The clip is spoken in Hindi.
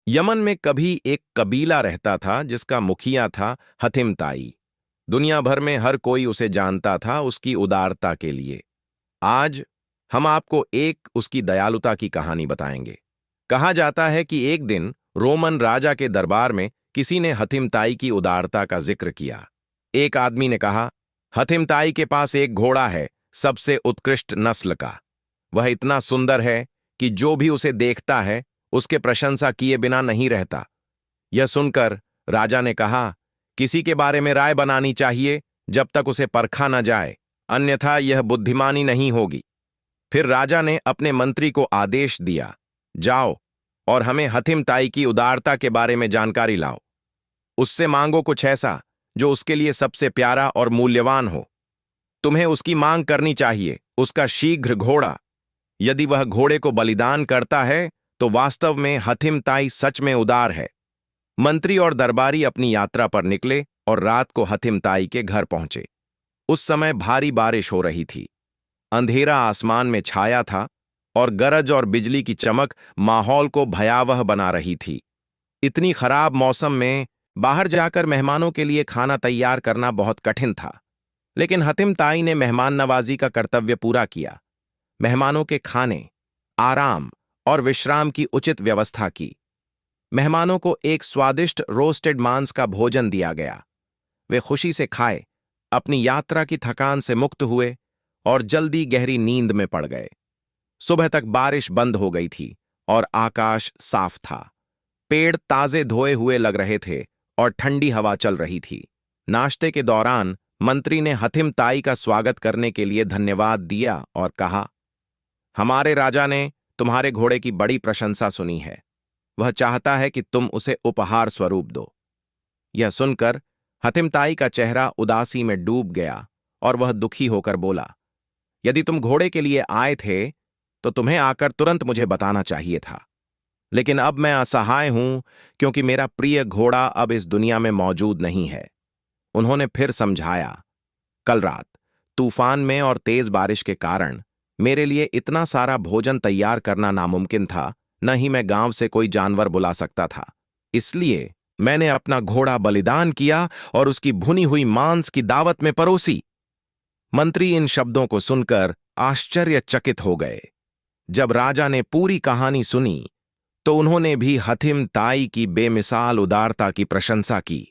यमन में कभी एक कबीला रहता था जिसका मुखिया था हथिम ताई। दुनिया भर में हर कोई उसे जानता था उसकी उदारता के लिए। आज हम आपको एक उसकी दयालुता की कहानी बताएंगे। कहा जाता है कि एक दिन रोमन राजा के दरबार में किसी ने हथिम ताई की उदारता का जिक्र किया। एक आदमी ने कहा, हथिम ताई के पास एक घोड़ा है, सबसे उत्कृष्ट नस्ल का। वह इतना सुंदर है कि जो भी उसे देखता है उसके प्रशंसा किए बिना नहीं रहता। यह सुनकर राजा ने कहा, किसी के बारे में राय बनानी चाहिए जब तक उसे परखा न जाए, अन्यथा यह बुद्धिमानी नहीं होगी। फिर राजा ने अपने मंत्री को आदेश दिया, जाओ और हमें हथिम ताई की उदारता के बारे में जानकारी लाओ। उससे मांगो कुछ ऐसा जो उसके लिए सबसे प्यारा और मूल्यवान हो। तुम्हें उसकी मांग करनी चाहिए, उसका शीघ्र घोड़ा। यदि वह घोड़े को बलिदान करता है तो वास्तव में हथिम ताई सच में उदार है। मंत्री और दरबारी अपनी यात्रा पर निकले और रात को हथिम ताई के घर पहुंचे। उस समय भारी बारिश हो रही थी। अंधेरा आसमान में छाया था और गरज और बिजली की चमक माहौल को भयावह बना रही थी। इतनी खराब मौसम में बाहर जाकर मेहमानों के लिए खाना तैयार करना बहुत कठिन था, लेकिन हथिम ताई ने मेहमान नवाजी का कर्तव्य पूरा किया। मेहमानों के खाने, आराम और विश्राम की उचित व्यवस्था की। मेहमानों को एक स्वादिष्ट रोस्टेड मांस का भोजन दिया गया। वे खुशी से खाए, अपनी यात्रा की थकान से मुक्त हुए और जल्दी गहरी नींद में पड़ गए। सुबह तक बारिश बंद हो गई थी और आकाश साफ था। पेड़ ताजे धोए हुए लग रहे थे और ठंडी हवा चल रही थी। नाश्ते के दौरान मंत्री ने हथिम ताई का स्वागत करने के लिए धन्यवाद दिया और कहा, हमारे राजा ने तुम्हारे घोड़े की बड़ी प्रशंसा सुनी है। वह चाहता है कि तुम उसे उपहार स्वरूप दो। यह सुनकर हथिम ताई का चेहरा उदासी में डूब गया और वह दुखी होकर बोला, यदि तुम घोड़े के लिए आए थे तो तुम्हें आकर तुरंत मुझे बताना चाहिए था। लेकिन अब मैं असहाय हूं क्योंकि मेरा प्रिय घोड़ा अब इस दुनिया में मौजूद नहीं है। उन्होंने फिर समझाया, कल रात तूफान में और तेज बारिश के कारण मेरे लिए इतना सारा भोजन तैयार करना नामुमकिन था, न ही मैं गांव से कोई जानवर बुला सकता था। इसलिए मैंने अपना घोड़ा बलिदान किया और उसकी भुनी हुई मांस की दावत में परोसी। मंत्री इन शब्दों को सुनकर आश्चर्यचकित हो गए। जब राजा ने पूरी कहानी सुनी तो उन्होंने भी हथिम ताई की बेमिसाल उदारता की प्रशंसा की।